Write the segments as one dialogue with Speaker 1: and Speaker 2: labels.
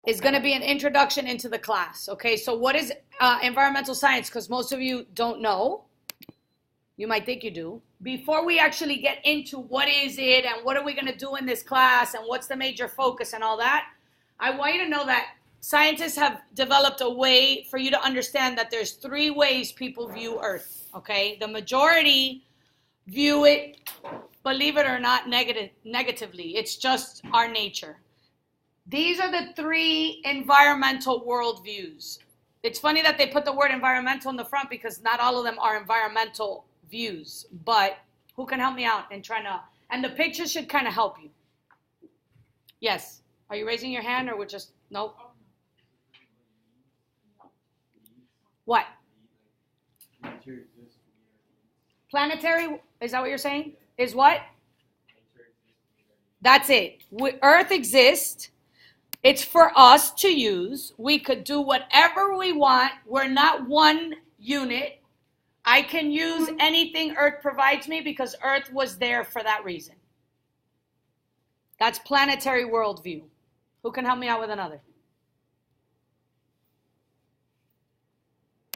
Speaker 1: is going to be an introduction into the class. Okay, so what is environmental science? Because most of you don't know. You might think you do. Before we actually get into what is it and what are we going to do in this class and what's the major focus and all that, I want you to know that scientists have developed a way for you to understand that there's 3 ways people view Earth, okay? The majority view it, believe it or not, negatively. It's just our nature. These are the 3 environmental worldviews. It's funny that they put the word environmental in the front because not all of them are environmental views, but who can help me out in trying to, and the picture should kind of help you. Yes. Are you raising your hand or we're just, no? What? Planetary, is that what you're saying? Is what? That's it. Earth exists. It's for us to use. We could do whatever we want. We're not one unit. I can use anything Earth provides me because Earth was there for that reason. That's planetary worldview. Who can help me out with another?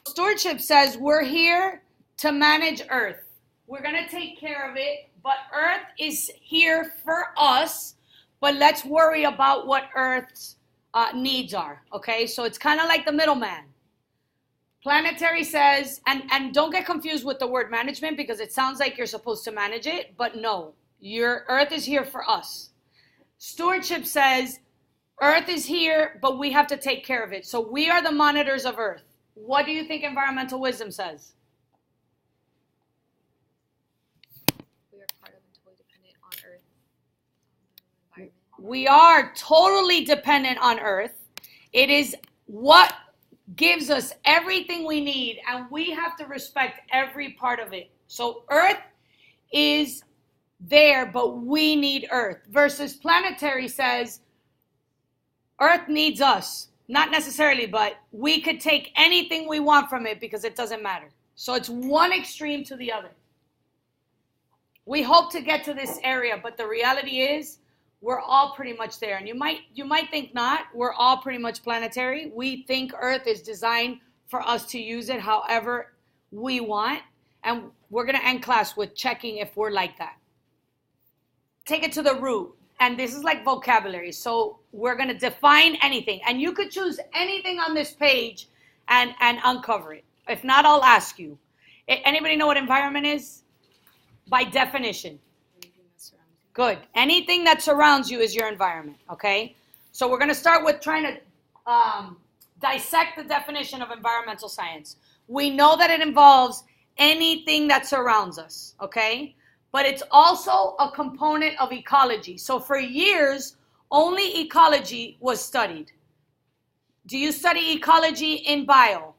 Speaker 1: Stewardship says we're here to manage Earth. We're going to take care of it, but Earth is here for us, but let's worry about what Earth's needs are, okay? So it's kind of like the middleman. Planetary says, and don't get confused with the word management because it sounds like you're supposed to manage it, but no, your Earth is here for us. Stewardship says, Earth is here, but we have to take care of it. So we are the monitors of Earth. What do you think environmental wisdom says?
Speaker 2: We are part of and totally dependent on Earth. Environment.
Speaker 1: We are totally dependent on Earth. It is what gives us everything we need, and we have to respect every part of it. So Earth is there, but we need Earth. Versus planetary says, Earth needs us. Not necessarily, but we could take anything we want from it because it doesn't matter. So it's one extreme to the other. We hope to get to this area, but the reality is we're all pretty much there. And you might think not. We're all pretty much planetary. We think Earth is designed for us to use it however we want. And we're going to end class with checking if we're like that. Take it to the root. And this is like vocabulary. So we're going to define anything. And you could choose anything on this page and uncover it. If not, I'll ask you. Anybody know what environment is? By definition. Good. Anything that surrounds you is your environment, okay? So we're going to start with trying to dissect the definition of environmental science. We know that it involves anything that surrounds us, okay? But it's also a component of ecology. So for years, only ecology was studied. Do you study ecology in bio?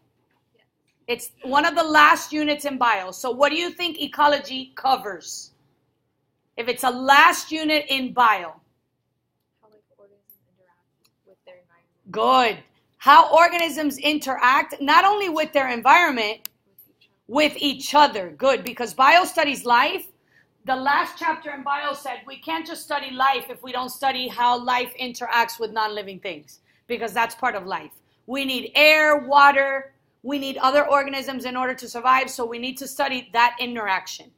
Speaker 2: Yes.
Speaker 1: It's one of the last units in bio. So what do you think ecology covers? If it's a last unit in bio.
Speaker 2: How organisms interact with their environment.
Speaker 1: Good. How organisms interact, not only with their environment, with each other. Good, because bio studies life. The last chapter in bio said we can't just study life if we don't study how life interacts with non-living things, because that's part of life. We need air, water, we need other organisms in order to survive, so we need to study that interaction.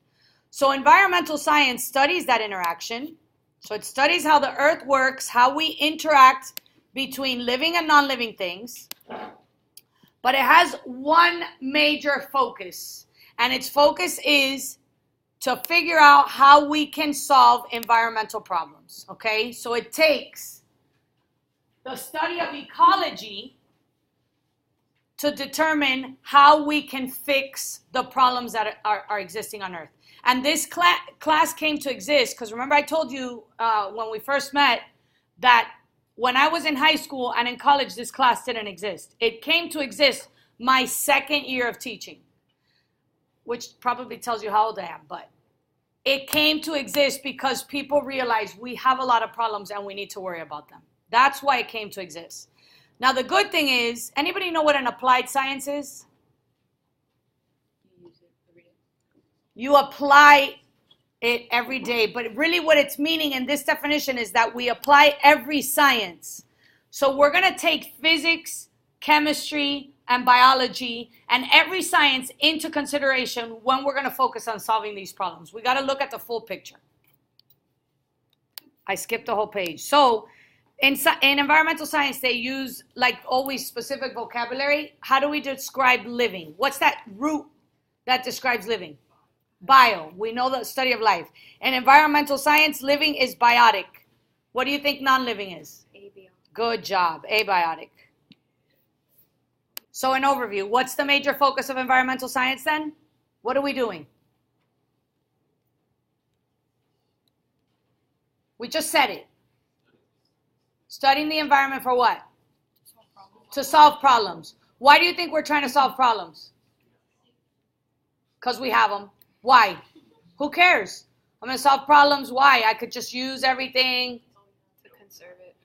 Speaker 1: So environmental science studies that interaction. So it studies how the earth works, how we interact between living and non-living things. But it has one major focus, and its focus is to figure out how we can solve environmental problems, okay? So it takes the study of ecology to determine how we can fix the problems that are existing on Earth. And this class came to exist because remember I told you when we first met that when I was in high school and in college, this class didn't exist. It came to exist my second year of teaching, which probably tells you how old I am, but it came to exist because people realized we have a lot of problems and we need to worry about them. That's why it came to exist. Now, the good thing is, anybody know what an applied science is?
Speaker 2: You use it every day.
Speaker 1: You apply it every day, but really what it's meaning in this definition is that we apply every science. So we're going to take physics, chemistry, and biology and every science into consideration when we're going to focus on solving these problems. We got to look at the full picture. I skipped the whole page. So in environmental science, they use, like always, specific vocabulary. How do we describe living? What's that root that describes living? Bio. We know the study of life. In environmental science, living is biotic. What do you think non-living is?
Speaker 2: Abiotic.
Speaker 1: Good job. Abiotic. So an overview. What's the major focus of environmental science then? What are we doing? We just said it. Studying the environment for what? To solve problems. Why do you think we're trying to solve problems? Because we have them. Why? Who cares? I'm going to solve problems. Why? I could just use everything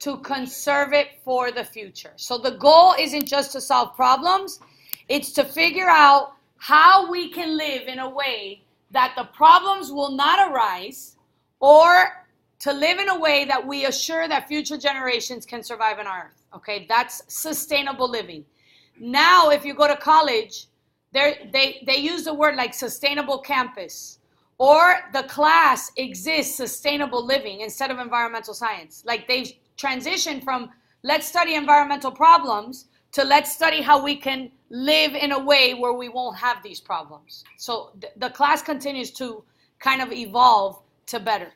Speaker 1: to conserve it for the future. So the goal isn't just to solve problems. It's to figure out how we can live in a way that the problems will not arise, or to live in a way that we assure that future generations can survive on our earth. Okay, that's sustainable living. Now, if you go to college, they use the word like sustainable campus, or the class exists sustainable living instead of environmental science. Like they've transitioned from let's study environmental problems to let's study how we can live in a way where we won't have these problems. So the class continues to kind of evolve to better.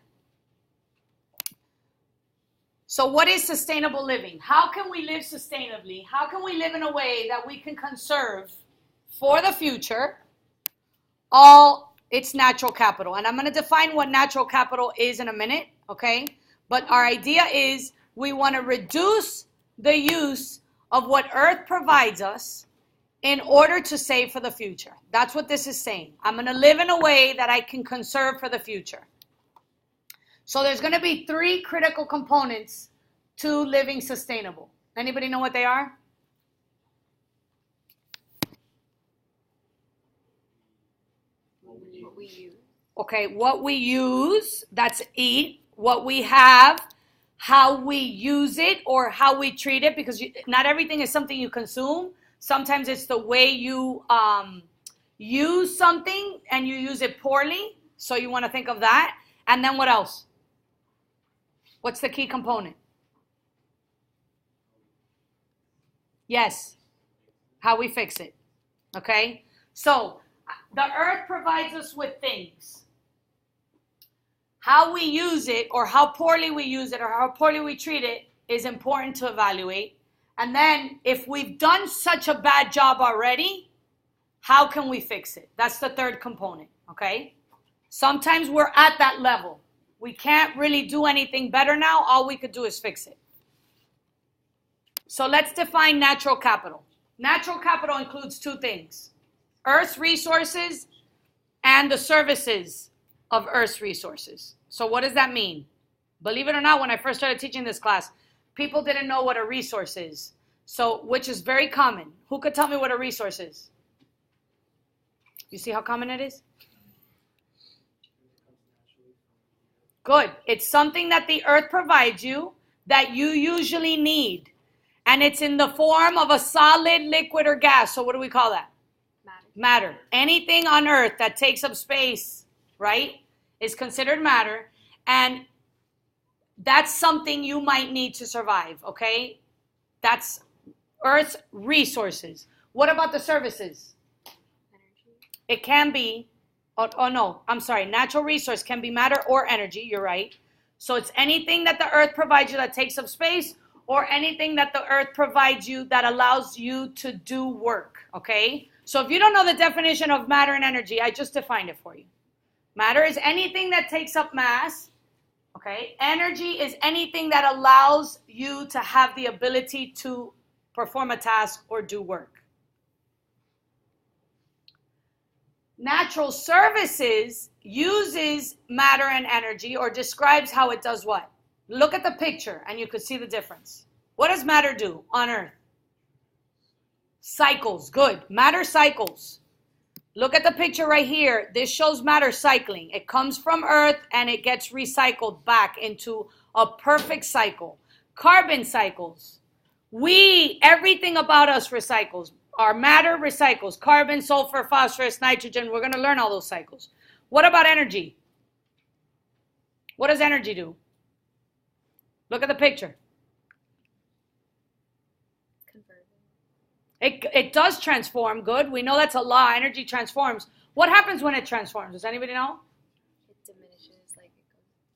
Speaker 1: So what is sustainable living? How can we live sustainably? How can we live in a way that we can conserve for the future all its natural capital? And I'm going to define what natural capital is in a minute, okay? But our idea is we want to reduce the use of what Earth provides us in order to save for the future. That's what this is saying. I'm going to live in a way that I can conserve for the future. So there's going to be 3 critical components to living sustainable. Anybody know what they are?
Speaker 2: What we use.
Speaker 1: Okay, what we use, that's eat. What we have, how we use it or how we treat it, because not everything is something you consume. Sometimes it's the way you use something and you use it poorly. So you want to think of that. And then what else? What's the key component? Yes, how we fix it. Okay? So the earth provides us with things. How we use it or how poorly we use it or how poorly we treat it is important to evaluate. And then if we've done such a bad job already, how can we fix it? That's the third component, okay? Sometimes we're at that level. We can't really do anything better now. All we could do is fix it. So let's define natural capital. Natural capital includes 2 things: Earth's resources and the services of Earth's resources. So what does that mean? Believe it or not, when I first started teaching this class, people didn't know what a resource is. So, which is very common. Who could tell me what a resource is? You see how common it is? Good. It's something that the earth provides you that you usually need. And it's in the form of a solid, liquid, or gas. So what do we call that? Matter. Anything on earth that takes up space, right, is considered matter. And that's something you might need to survive, okay? That's Earth's resources. What about the services?
Speaker 2: Energy.
Speaker 1: It can be, no, I'm sorry. Natural resource can be matter or energy, you're right. So it's anything that the earth provides you that takes up space, or anything that the earth provides you that allows you to do work, okay? So if you don't know the definition of matter and energy, I just defined it for you. Matter is anything that takes up mass, okay? Energy is anything that allows you to have the ability to perform a task or do work. Natural services uses matter and energy, or describes how it does what? Look at the picture and you could see the difference. What does matter do on Earth? Cycles. Good. Matter cycles. Look at the picture right here. This shows matter cycling. It comes from Earth and it gets recycled back into a perfect cycle. Carbon cycles. Everything about us recycles. Our matter recycles. Carbon, sulfur, phosphorus, nitrogen. We're going to learn all those cycles. What about energy? What does energy do? Look at the picture. It does transform. Good. We know that's a law. Energy transforms. What happens when it transforms? Does anybody know?
Speaker 2: It diminishes.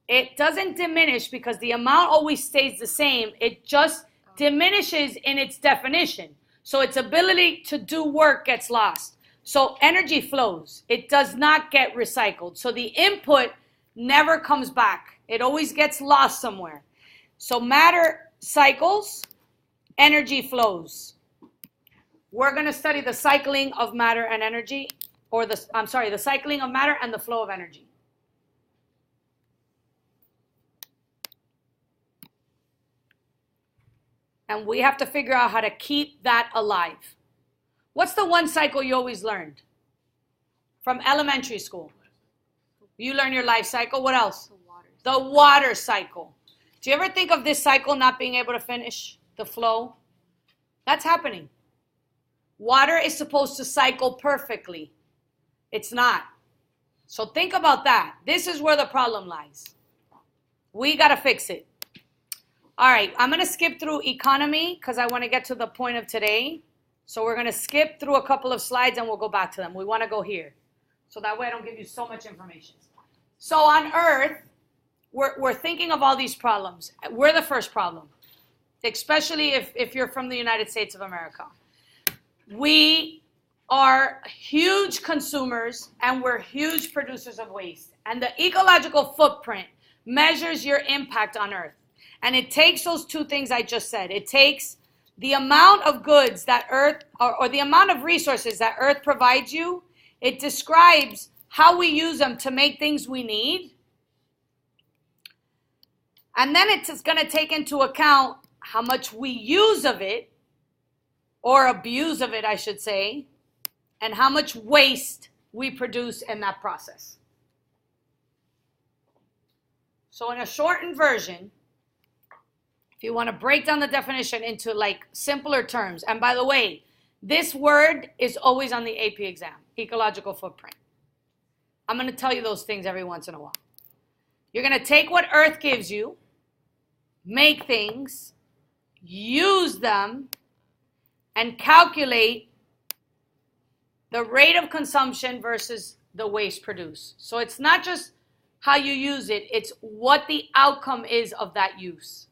Speaker 1: It doesn't diminish because the amount always stays the same. It just diminishes in its definition. So its ability to do work gets lost. So energy flows. It does not get recycled. So the input never comes back. It always gets lost somewhere. So matter cycles, energy flows. We're going to study the cycling of matter and energy, the cycling of matter and the flow of energy. And we have to figure out how to keep that alive. What's the one cycle you always learned? From elementary school. You learn your life cycle. What else? The water cycle. Do you ever think of this cycle not being able to finish? The flow? That's happening. Water is supposed to cycle perfectly. It's not. So think about that. This is where the problem lies. We got to fix it. All right, I'm going to skip through economy because I want to get to the point of today. So we're going to skip through a couple of slides and we'll go back to them. We want to go here. So that way I don't give you so much information. So on Earth, we're thinking of all these problems. We're the first problem, especially if you're from the United States of America. We are huge consumers and we're huge producers of waste. And the ecological footprint measures your impact on Earth. And it takes those two things I just said. It takes the amount of goods that Earth, or the amount of resources that Earth provides you. It describes how we use them to make things we need. And then it's going to take into account how much we use of it, or abuse of it, I should say, and how much waste we produce in that process. So in a shortened version, if you want to break down the definition into like simpler terms, and by the way, this word is always on the AP exam, ecological footprint. I'm going to tell you those things every once in a while. You're going to take what Earth gives you, make things, use them, and calculate the rate of consumption versus the waste produced. So it's not just how you use it, it's what the outcome is of that use.